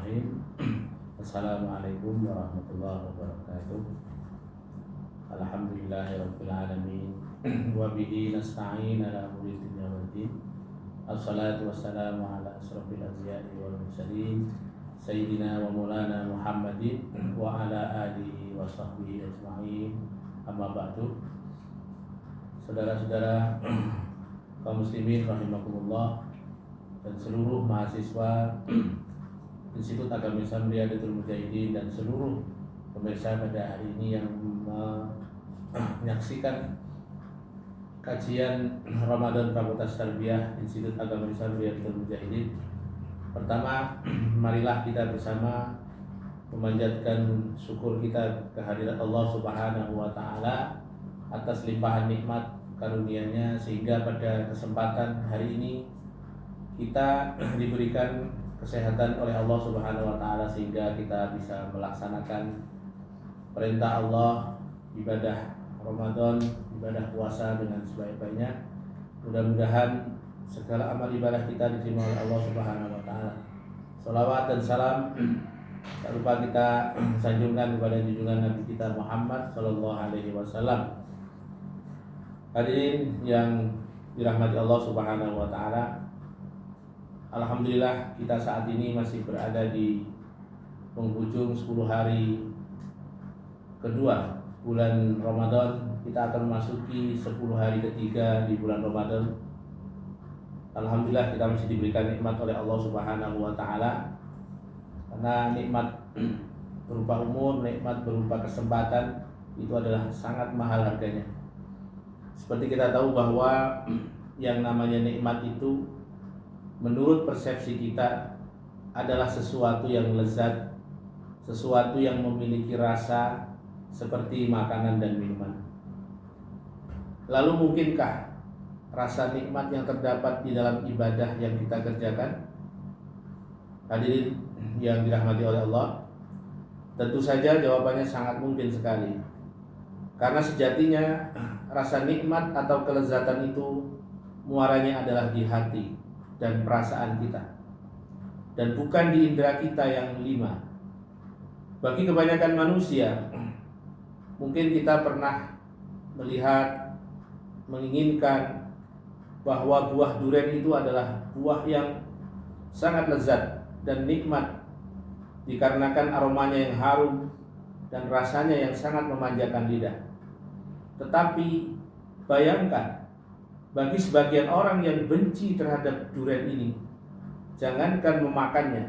Bismillahirrahmanirrahim. Assalamualaikum warahmatullahi wabarakatuh. Alhamdulillahirabbil alamin wa bihi nasta'in ala umuri dunya waddin. Assalatu wassalamu ala asrofil anbiya'i wal mursalin sayyidina wa maulana Muhammadin wa ala alihi wa sahbihi ajma'in. Amma ba'du. Saudara-saudara kaum muslimin rahimakumullah dan seluruh mahasiswa Institut Agama Islam Riyadatul Mujahidin dan seluruh pemirsa pada hari ini yang menyaksikan kajian Ramadan Fakultas Tarbiyah Institut Agama Islam Riyadatul Mujahidin. Pertama, marilah kita bersama memanjatkan syukur kita kehadirat Allah Subhanahu wa taala atas limpahan nikmat karunia-Nya sehingga pada kesempatan hari ini kita diberikan kesehatan oleh Allah Subhanahu wa taala sehingga kita bisa melaksanakan perintah Allah, ibadah Ramadan, ibadah puasa dengan sebaik-baiknya. Mudah-mudahan segala amal ibadah kita diterima oleh Allah Subhanahu wa taala. Shalawat dan salam tak lupa kita sanjungkan kepada junjungan Nabi kita Muhammad sallallahu alaihi wasallam. Hadirin yang dirahmati Allah Subhanahu wa taala, alhamdulillah kita saat ini masih berada di penghujung 10 hari kedua bulan Ramadan. Kita akan memasuki 10 hari ketiga di bulan Ramadan. Alhamdulillah kita masih diberikan nikmat oleh Allah Subhanahu wa taala. Karena nikmat berupa umur, nikmat berupa kesempatan itu adalah sangat mahal harganya. Seperti kita tahu bahwa yang namanya nikmat itu menurut persepsi kita adalah sesuatu yang lezat, sesuatu yang memiliki rasa seperti makanan dan minuman. Lalu mungkinkah rasa nikmat yang terdapat di dalam ibadah yang kita kerjakan? Hadirin yang dirahmati oleh Allah, tentu saja jawabannya sangat mungkin sekali. Karena sejatinya rasa nikmat atau kelezatan itu muaranya adalah di hati dan perasaan kita, dan bukan di indera kita yang 5. Bagi kebanyakan manusia, mungkin kita pernah melihat, menginginkan bahwa buah durian itu adalah buah yang sangat lezat dan nikmat dikarenakan aromanya yang harum dan rasanya yang sangat memanjakan lidah. Tetapi bayangkan, bagi sebagian orang yang benci terhadap durian ini, jangankan memakannya,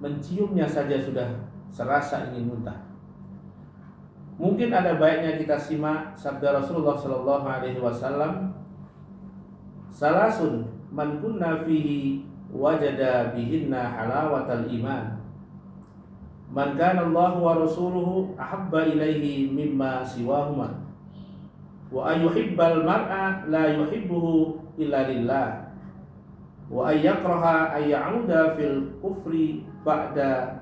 menciumnya saja sudah serasa ingin muntah. Mungkin ada baiknya kita simak sabda Rasulullah sallallahu alaihi wasallam, "Salasun man kunna fihi wajada bihinna halawatal iman. Man kana Allah wa rasuluhu ahabba ilaihi mimma siwahuma. Wa ayyuhibbal mar'a la yuhibbuhu illa lillah. Wa ayyakraha ayya'uda fil kufri ba'da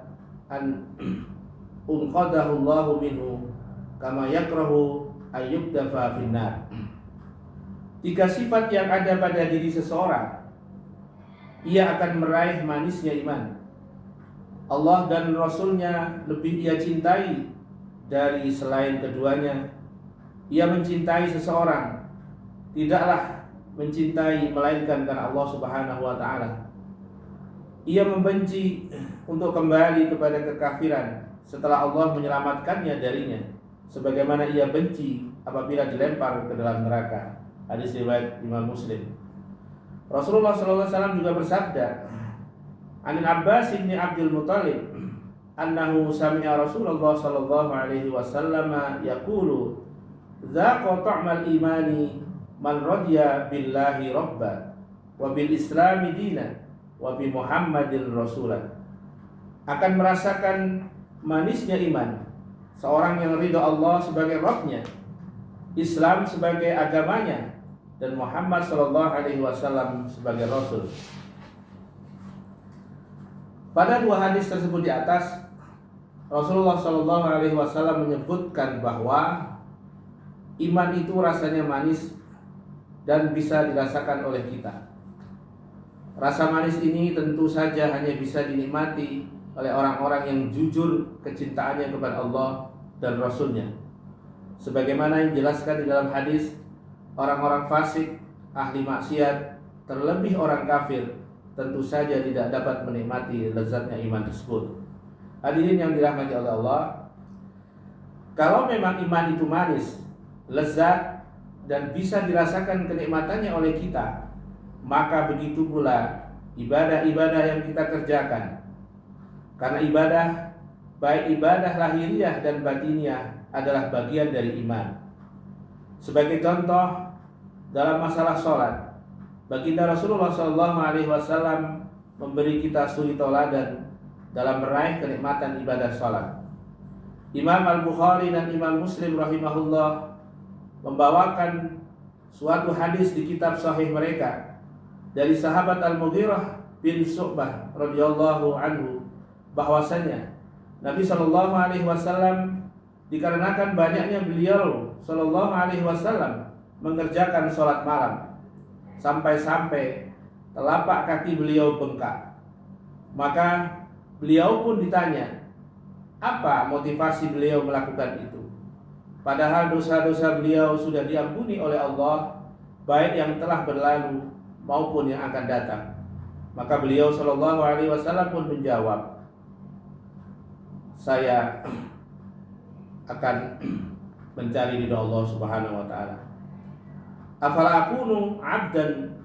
an unqadahu Allahu minhu kama yakrahu ayyubdafa finnar." 3 sifat yang ada pada diri seseorang, ia akan meraih manisnya iman. Allah dan Rasulnya lebih ia cintai dari selain keduanya. Ia mencintai seseorang, tidaklah mencintai melainkan karena Allah Subhanahu wa taala. Ia membenci untuk kembali kepada kekafiran setelah Allah menyelamatkannya darinya, sebagaimana ia benci apabila dilempar ke dalam neraka. Hadis riwayat Imam Muslim. Rasulullah SAW juga bersabda, An Abbas bin Abdul Muttalib annahu sami'a Rasulullah sallallahu alaihi wasallam yaqulu, "Dzaqa ta'mal imani man radiya billahi rabba wa bil islami dina wa bi Muhammadin rasulan." Akan merasakan manisnya iman seorang yang ridha Allah sebagai Rabbnya, Islam sebagai agamanya, dan Muhammad sallallahu alaihi wasallam sebagai rasul. Pada 2 hadis tersebut di atas, Rasulullah sallallahu alaihi wasallam menyebutkan bahwa iman itu rasanya manis dan bisa dirasakan oleh kita. Rasa manis ini tentu saja hanya bisa dinikmati oleh orang-orang yang jujur kecintaannya kepada Allah dan Rasulnya. Sebagaimana yang dijelaskan di dalam hadis, orang-orang fasik, ahli maksiat, terlebih orang kafir, tentu saja tidak dapat menikmati lezatnya iman tersebut. Hadirin yang dirahmati oleh Allah, kalau memang iman itu manis, lezat, dan bisa dirasakan kenikmatannya oleh kita, maka begitu pula ibadah-ibadah yang kita kerjakan. Karena ibadah, baik ibadah lahiriah dan batiniah, adalah bagian dari iman. Sebagai contoh, dalam masalah sholat, baginda Rasulullah SAW memberi kita suri tauladan dalam meraih kenikmatan ibadah sholat. Imam Al-Bukhari dan Imam Muslim rahimahullah membawakan suatu hadis di kitab sahih mereka dari sahabat Al-Mughirah bin Syu'bah radhiyallahu anhu, bahwasanya Nabi SAW dikarenakan banyaknya beliau SAW mengerjakan sholat malam, sampai-sampai telapak kaki beliau bengkak. Maka beliau pun ditanya, apa motivasi beliau melakukan itu? Padahal dosa-dosa beliau sudah diampuni oleh Allah, baik yang telah berlalu maupun yang akan datang. Maka beliau SAW pun menjawab, saya akan mencari ridha Allah Subhanahu wa taala. Afala akunu 'abdan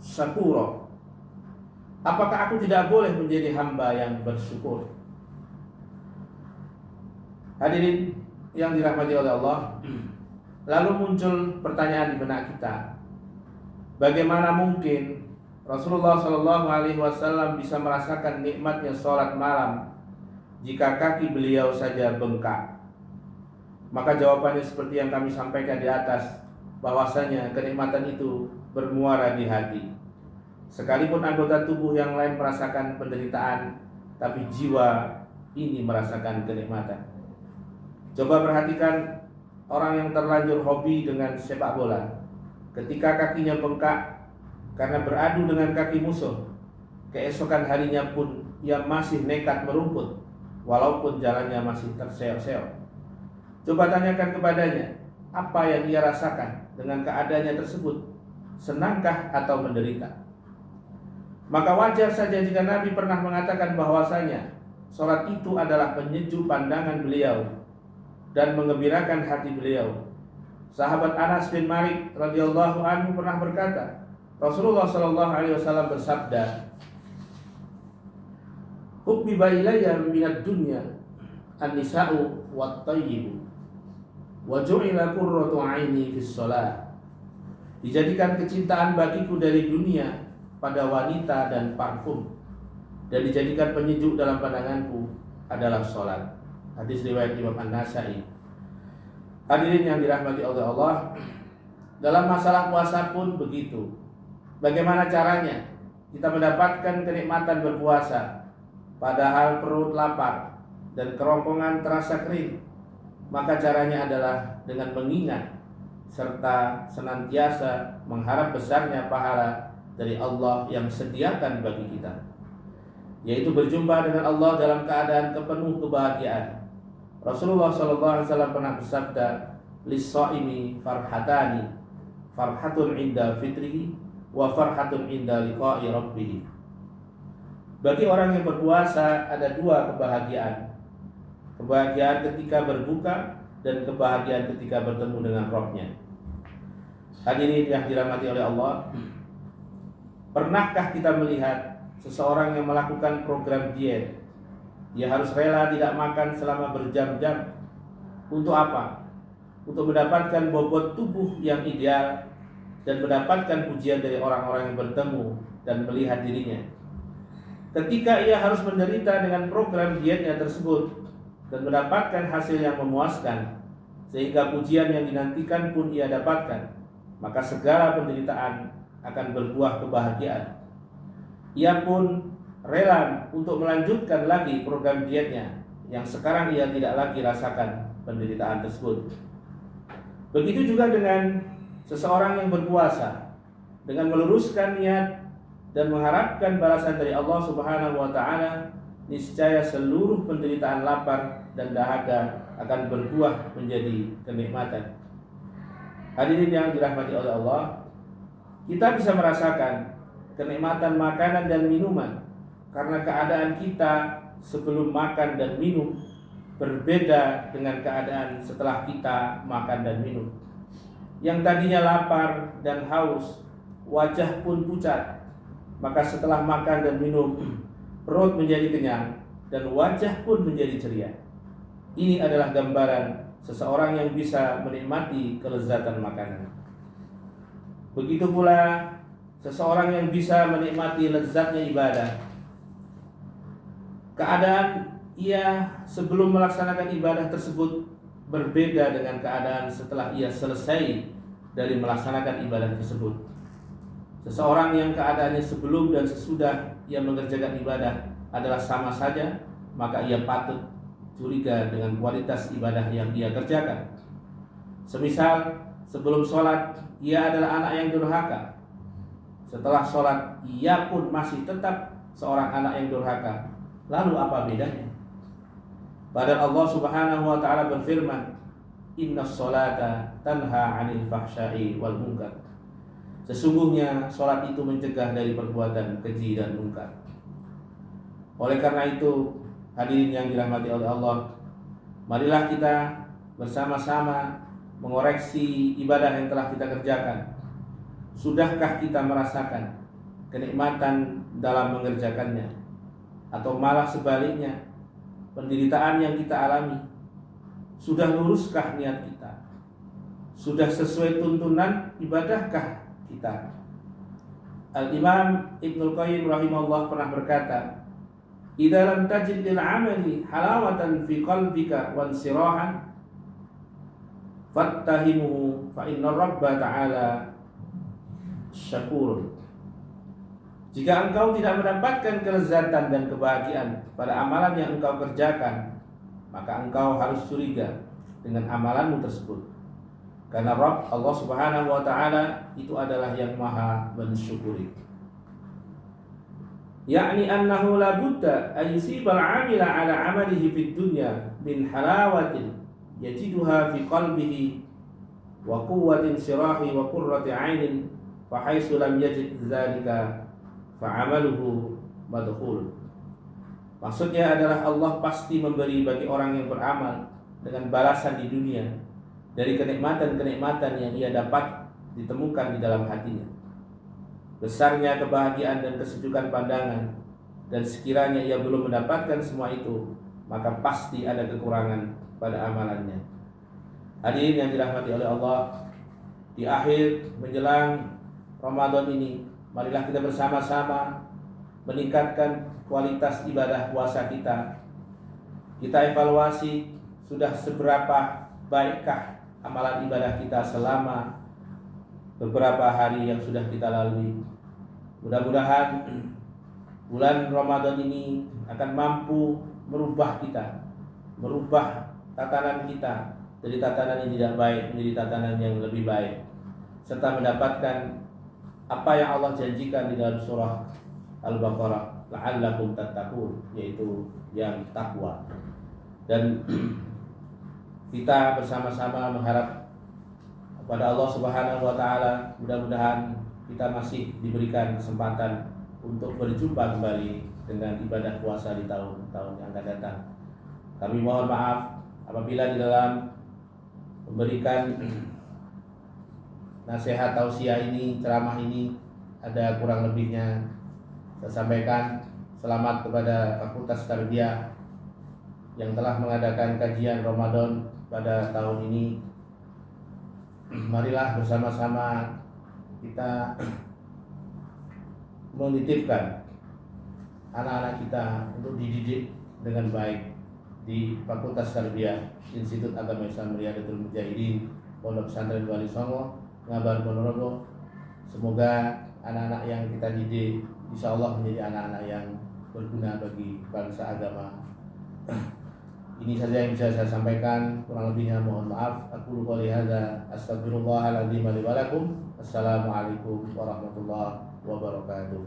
syakura? Apakah aku tidak boleh menjadi hamba yang bersyukur? Hadirin yang dirahmati oleh Allah, lalu muncul pertanyaan di benak kita. Bagaimana mungkin Rasulullah SAW bisa merasakan nikmatnya sholat malam jika kaki beliau saja bengkak? Maka jawabannya seperti yang kami sampaikan di atas, bahwasanya kenikmatan itu bermuara di hati. Sekalipun anggota tubuh yang lain merasakan penderitaan, tapi jiwa ini merasakan kenikmatan. Coba perhatikan orang yang terlanjur hobi dengan sepak bola. Ketika kakinya bengkak karena beradu dengan kaki musuh, keesokan harinya pun ia masih nekat merumput walaupun jalannya masih terseok-seok. Coba tanyakan kepadanya, apa yang ia rasakan dengan keadaannya tersebut? Senangkah atau menderita? Maka wajar saja jika Nabi pernah mengatakan bahwasanya sholat itu adalah penyejuk pandangan beliau dan mengembirakan hati beliau. Sahabat Anas bin Malik radhiyallahu anhu pernah berkata, Rasulullah SAW bersabda, "Hubbiba ilayya minad dunya an-nisa'u wat-thayyibu wa ju'ila qurratu 'aini fis shalah." Dijadikan kecintaan bagiku dari dunia pada wanita dan parfum, dan dijadikan penyejuk dalam pandanganku adalah sholat. Hadis riwayat Imam An-Nasa'i. Hadirin yang dirahmati oleh Allah, dalam masalah puasa pun begitu. Bagaimana caranya kita mendapatkan kenikmatan berpuasa padahal perut lapar dan kerongkongan terasa kering? Maka caranya adalah dengan mengingat serta senantiasa mengharap besarnya pahala dari Allah yang sediakan bagi kita, yaitu berjumpa dengan Allah dalam keadaan penuh kebahagiaan. Rasulullah SAW pernah bersabda, "Lis-shaimi farhatani, farhatun inda fitrihi wa farhatun inda liqa'i rabbih." Bagi orang yang berpuasa ada dua kebahagiaan. Kebahagiaan ketika berbuka dan kebahagiaan ketika bertemu dengan Rabb-Nya. Hadirin yang dirahmati oleh Allah, pernahkah kita melihat seseorang yang melakukan program diet? Dia harus rela tidak makan selama berjam-jam. Untuk apa? Untuk mendapatkan bobot tubuh yang ideal dan mendapatkan pujian dari orang-orang yang bertemu dan melihat dirinya. Ketika ia harus menderita dengan program dietnya tersebut dan mendapatkan hasil yang memuaskan, sehingga pujian yang dinantikan pun ia dapatkan, maka segala penderitaan akan berbuah kebahagiaan. Ia pun rela untuk melanjutkan lagi program dietnya yang sekarang ia tidak lagi rasakan penderitaan tersebut. Begitu juga dengan seseorang yang berpuasa, dengan meluruskan niat dan mengharapkan balasan dari Allah Subhanahu wa taala, niscaya seluruh penderitaan lapar dan dahaga akan berbuah menjadi kenikmatan. Hadirin yang dirahmati oleh Allah, kita bisa merasakan kenikmatan makanan dan minuman karena keadaan kita sebelum makan dan minum berbeda dengan keadaan setelah kita makan dan minum. Yang tadinya lapar dan haus, wajah pun pucat, maka setelah makan dan minum, perut menjadi kenyang dan wajah pun menjadi ceria. Ini adalah gambaran seseorang yang bisa menikmati kelezatan makanan. Begitu pula seseorang yang bisa menikmati lezatnya ibadah. Keadaan ia sebelum melaksanakan ibadah tersebut berbeda dengan keadaan setelah ia selesai dari melaksanakan ibadah tersebut. Seseorang yang keadaannya sebelum dan sesudah ia mengerjakan ibadah adalah sama saja, maka ia patut curiga dengan kualitas ibadah yang ia kerjakan. Semisal sebelum sholat ia adalah anak yang durhaka, setelah sholat ia pun masih tetap seorang anak yang durhaka. Lalu apa bedanya? Padahal Allah Subhanahu wa taala berfirman, "Innas sholata tanha 'anil fahsya'i wal munkar." Sesungguhnya sholat itu mencegah dari perbuatan keji dan munkar. Oleh karena itu, hadirin yang dirahmati oleh Allah, marilah kita bersama-sama mengoreksi ibadah yang telah kita kerjakan. Sudahkah kita merasakan kenikmatan dalam mengerjakannya? Atau malah sebaliknya, penderitaan yang kita alami? Sudah luruskah niat kita? Sudah sesuai tuntunan ibadahkah kita? Al-Imam Ibnul Qayyim rahimahullah pernah berkata, "Idza lam tajid lil 'amali halawatan fi qalbika wa insirahan fattahimuhu fa inna Rabba ta'ala syakur." Jika engkau tidak mendapatkan kelezatan dan kebahagiaan pada amalan yang engkau kerjakan, maka engkau harus curiga dengan amalanmu tersebut. Karena Rabb Allah Subhanahu wa taala itu adalah yang Maha mensyukuri. Yakni annahu la budda ay yusibal 'amila 'ala 'amalihi fid dunya min halawatin yajiduha fi qalbihi wa quwwatin sirahi wa qurrati 'ainin fa haitsu lam yajid dzalika fa 'amaluhu madkhul. Maksudnya adalah Allah pasti memberi bagi orang yang beramal dengan balasan di dunia dari kenikmatan-kenikmatan yang ia dapat ditemukan di dalam hatinya. Besarnya kebahagiaan dan kesejukan pandangan, dan sekiranya ia belum mendapatkan semua itu, maka pasti ada kekurangan pada amalannya. Hadirin yang dirahmati oleh Allah, di akhir menjelang Ramadan ini, marilah kita bersama-sama meningkatkan kualitas ibadah puasa kita. Kita evaluasi sudah seberapa baikkah amalan ibadah kita selama beberapa hari yang sudah kita lalui. Mudah-mudahan bulan Ramadan ini akan mampu merubah kita, merubah tatanan kita dari tatanan yang tidak baik menjadi tatanan yang lebih baik, serta mendapatkan apa yang Allah janjikan di dalam surah Al-Baqarah, la'allakum tattaqun, yaitu yang takwa. Dan kita bersama-sama mengharap kepada Allah Subhanahu wa taala, mudah-mudahan kita masih diberikan kesempatan untuk berjumpa kembali dengan ibadah puasa di tahun-tahun yang akan datang. Kami mohon maaf apabila di dalam memberikan nasihat tausiah ini, ceramah ini ada kurang lebihnya. Saya sampaikan selamat kepada Fakultas Tarbiyah yang telah mengadakan kajian Ramadan pada tahun ini. Marilah bersama-sama kita menitipkan anak-anak kita untuk dididik dengan baik di Fakultas Tarbiyah Institut Agama Islam Riyadatul Mujahidin Pondok Pesantren Wali Songo, Ngabar Ponorogo. Semoga anak-anak yang kita didik insya Allah menjadi anak-anak yang berguna bagi bangsa agama. Ini saja yang bisa saya sampaikan, kurang lebihnya mohon maaf. Aku qouli hadza astaghfirullahaladzim li wa lakum. Assalamualaikum warahmatullahi wabarakatuh.